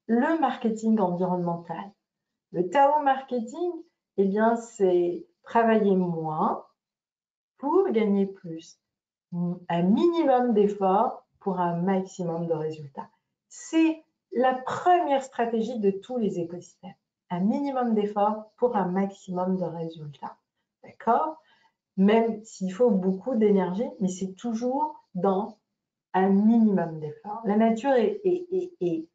A: le marketing environnemental. Le Tao marketing, eh bien, c'est travailler moins pour gagner plus. Un minimum d'efforts pour un maximum de résultats. C'est la première stratégie de tous les écosystèmes. Un minimum d'efforts pour un maximum de résultats. D'accord? Même s'il faut beaucoup d'énergie, mais c'est toujours dans un minimum d'efforts. La nature est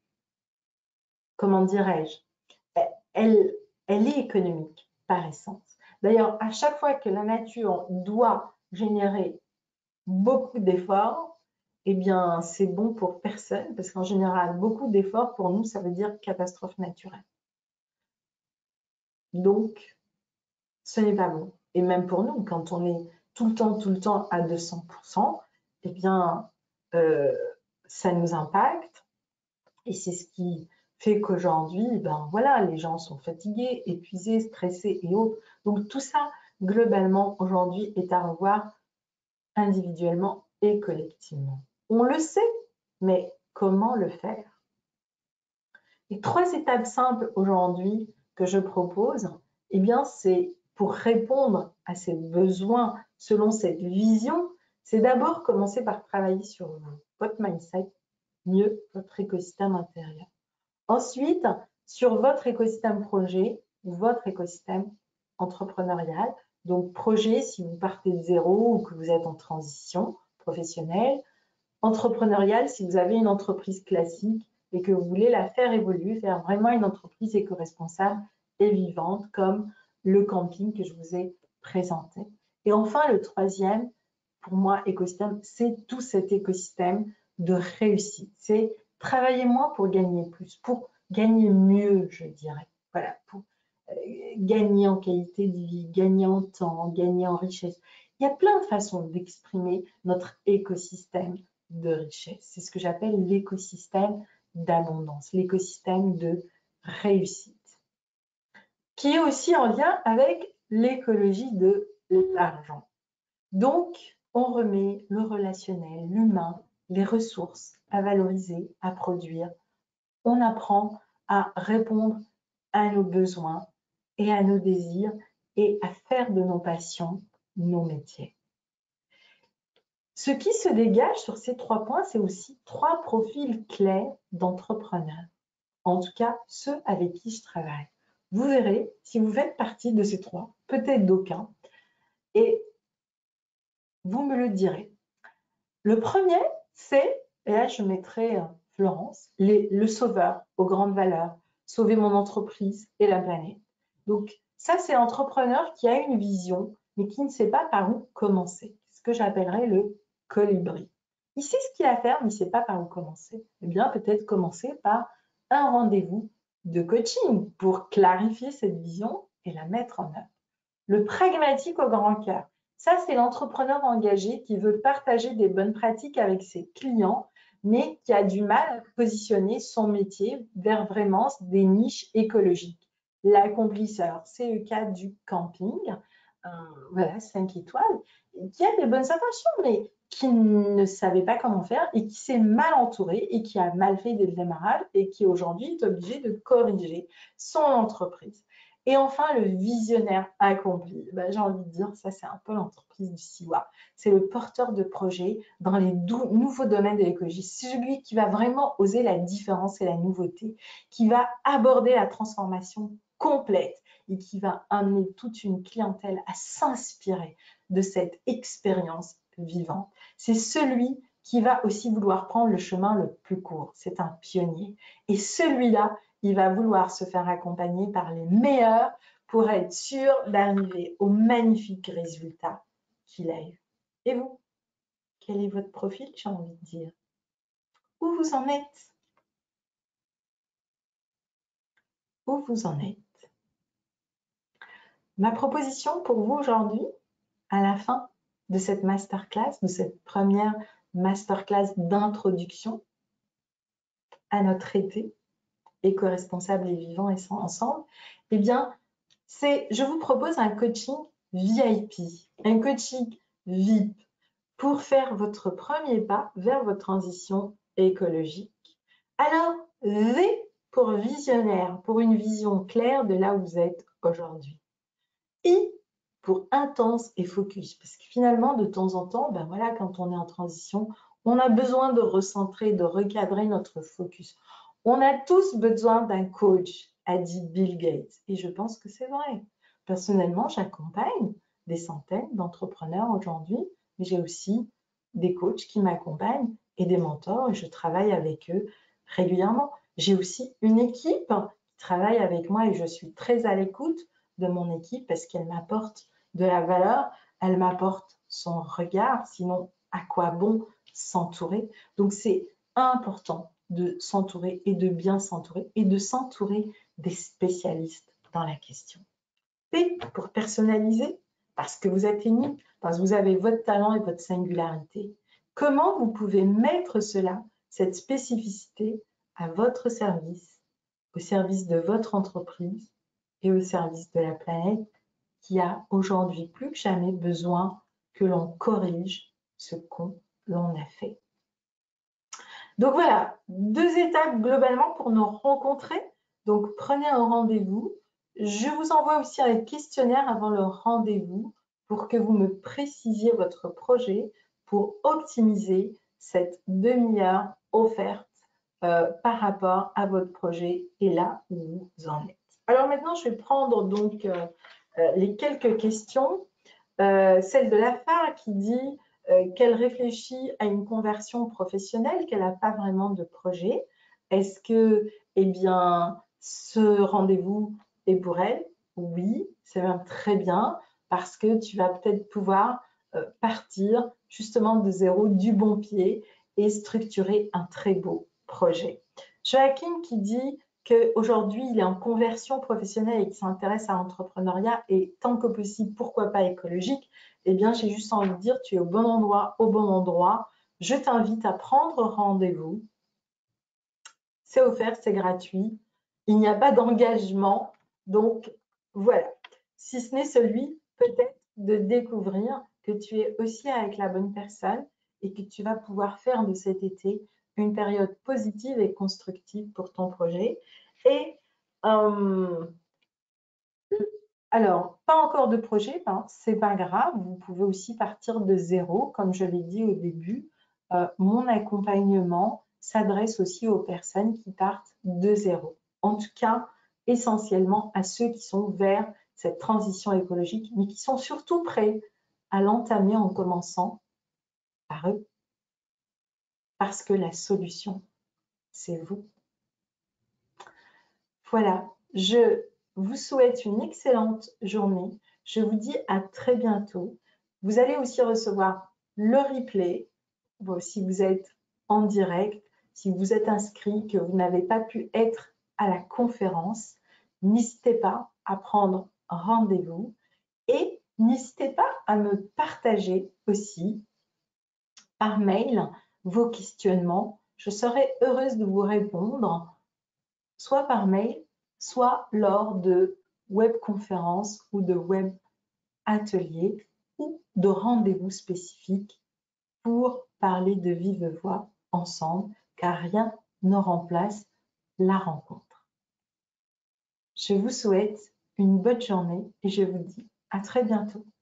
A: comment dirais-je, elle est économique par essence. D'ailleurs, à chaque fois que la nature doit générer beaucoup d'efforts, eh bien, c'est bon pour personne, parce qu'en général, beaucoup d'efforts, pour nous, ça veut dire catastrophe naturelle. Donc, ce n'est pas bon. Et même pour nous, quand on est tout le temps à 200%, eh bien, ça nous impacte. Et c'est ce qui fait qu'aujourd'hui, ben voilà, les gens sont fatigués, épuisés, stressés et autres. Donc, tout ça, globalement, aujourd'hui, est à revoir individuellement et collectivement. On le sait, mais comment le faire? Les 3 étapes simples aujourd'hui que je propose, eh bien, c'est pour répondre à ces besoins selon cette vision, c'est d'abord commencer par travailler sur vous, votre mindset, mieux votre écosystème intérieur. Ensuite, sur votre écosystème projet ou votre écosystème entrepreneurial. Donc, projet, si vous partez de zéro ou que vous êtes en transition professionnelle. Entrepreneurial, si vous avez une entreprise classique et que vous voulez la faire évoluer, faire vraiment une entreprise éco-responsable et vivante comme le camping que je vous ai présenté. Et enfin, le troisième, pour moi, écosystème, c'est tout cet écosystème de réussite. C'est travailler moins pour gagner plus, pour gagner mieux, je dirais. Voilà, pour gagner en qualité de vie, gagner en temps, gagner en richesse. Il y a plein de façons d'exprimer notre écosystème de richesse. C'est ce que j'appelle l'écosystème d'abondance, l'écosystème de réussite, qui est aussi en lien avec l'écologie de l'argent. Donc, on remet le relationnel, l'humain, les ressources à valoriser, à produire. On apprend à répondre à nos besoins et à nos désirs et à faire de nos passions nos métiers. Ce qui se dégage sur ces 3 points, c'est aussi 3 profils clairs d'entrepreneurs. En tout cas, ceux avec qui je travaille. Vous verrez si vous faites partie de ces 3, peut-être d'aucuns, et vous me le direz. Le premier, c'est, et là je mettrai Florence, le sauveur aux grandes valeurs, sauver mon entreprise et la planète. Donc ça, c'est l'entrepreneur qui a une vision, mais qui ne sait pas par où commencer. C'est ce que j'appellerais le colibri. Il sait ce qu'il a à faire, mais il ne sait pas par où commencer. Eh bien, peut-être commencer par un rendez-vous de coaching pour clarifier cette vision et la mettre en œuvre. Le pragmatique au grand cœur. Ça, c'est l'entrepreneur engagé qui veut partager des bonnes pratiques avec ses clients, mais qui a du mal à positionner son métier vers vraiment des niches écologiques. L'accomplisseur, c'est le cas du camping, voilà, 5 étoiles, qui a des bonnes intentions, mais qui ne savait pas comment faire et qui s'est mal entouré et qui a mal fait dès le démarrage et qui aujourd'hui est obligé de corriger son entreprise. Et enfin, le visionnaire accompli. Ben, j'ai envie de dire, ça c'est un peu l'entreprise du Siwa. C'est le porteur de projet dans les nouveaux domaines de l'écologie. C'est celui qui va vraiment oser la différence et la nouveauté, qui va aborder la transformation complète et qui va amener toute une clientèle à s'inspirer de cette expérience vivante. C'est celui qui va aussi vouloir prendre le chemin le plus court. C'est un pionnier. Et celui-là, il va vouloir se faire accompagner par les meilleurs pour être sûr d'arriver au magnifique résultat qu'il a eu. Et vous, quel est votre profil, j'ai envie de dire? Où vous en êtes? Où vous en êtes? Ma proposition pour vous aujourd'hui, à la fin de cette masterclass, de cette première masterclass d'introduction à notre été éco-responsable et vivant et ensemble, eh bien, je vous propose un coaching VIP, un coaching VIP pour faire votre premier pas vers votre transition écologique. Alors, pour visionnaire, pour une vision claire de là où vous êtes aujourd'hui. I pour intense et focus, parce que finalement, de temps en temps, ben voilà, quand on est en transition, on a besoin de recentrer, de recadrer notre focus. On a tous besoin d'un coach, a dit Bill Gates, et je pense que c'est vrai. Personnellement, j'accompagne des centaines d'entrepreneurs aujourd'hui, mais j'ai aussi des coachs qui m'accompagnent et des mentors, et je travaille avec eux régulièrement. J'ai aussi une équipe qui travaille avec moi et je suis très à l'écoute de mon équipe parce qu'elle m'apporte de la valeur, elle m'apporte son regard, sinon à quoi bon s'entourer? Donc c'est important de s'entourer et de bien s'entourer et de s'entourer des spécialistes dans la question. P pour personnaliser, parce que vous êtes unique, parce que vous avez votre talent et votre singularité. Comment vous pouvez mettre cela, cette spécificité, à votre service, au service de votre entreprise et au service de la planète qui a aujourd'hui plus que jamais besoin que l'on corrige ce qu'on l'on a fait. Donc voilà, 2 étapes globalement pour nous rencontrer. Donc prenez un rendez-vous. Je vous envoie aussi un questionnaire avant le rendez-vous pour que vous me précisiez votre projet pour optimiser cette demi-heure offerte par rapport à votre projet et là où vous en êtes. Alors maintenant, je vais prendre donc les quelques questions. Celle de la femme qui dit qu'elle réfléchit à une conversion professionnelle, qu'elle n'a pas vraiment de projet. Est-ce que, eh bien, ce rendez-vous est pour elle? Oui, c'est même très bien parce que tu vas peut-être pouvoir partir justement de zéro, du bon pied et structurer un très beau projet. Joachim qui dit qu'aujourd'hui, il est en conversion professionnelle et qu'il s'intéresse à l'entrepreneuriat et tant que possible, pourquoi pas écologique, eh bien, j'ai juste envie de dire, tu es au bon endroit, au bon endroit. Je t'invite à prendre rendez-vous. C'est offert, c'est gratuit. Il n'y a pas d'engagement. Donc, voilà. Si ce n'est celui, peut-être, de découvrir que tu es aussi avec la bonne personne et que tu vas pouvoir faire de cet été une période positive et constructive pour ton projet. Et alors, pas encore de projet, hein, c'est pas grave, vous pouvez aussi partir de zéro, comme je l'ai dit au début. Mon accompagnement s'adresse aussi aux personnes qui partent de zéro. En tout cas, essentiellement à ceux qui sont vers cette transition écologique, mais qui sont surtout prêts à l'entamer en commençant par eux. Parce que la solution, c'est vous. Voilà, je vous souhaite une excellente journée. Je vous dis à très bientôt. Vous allez aussi recevoir le replay. Bon, si vous êtes en direct, si vous êtes inscrit, que vous n'avez pas pu être à la conférence, n'hésitez pas à prendre rendez-vous et n'hésitez pas à me partager aussi par mail vos questionnements. Je serai heureuse de vous répondre, soit par mail, soit lors de webconférences ou de web ateliers ou de rendez-vous spécifiques pour parler de vive voix ensemble, car rien ne remplace la rencontre. Je vous souhaite une bonne journée et je vous dis à très bientôt.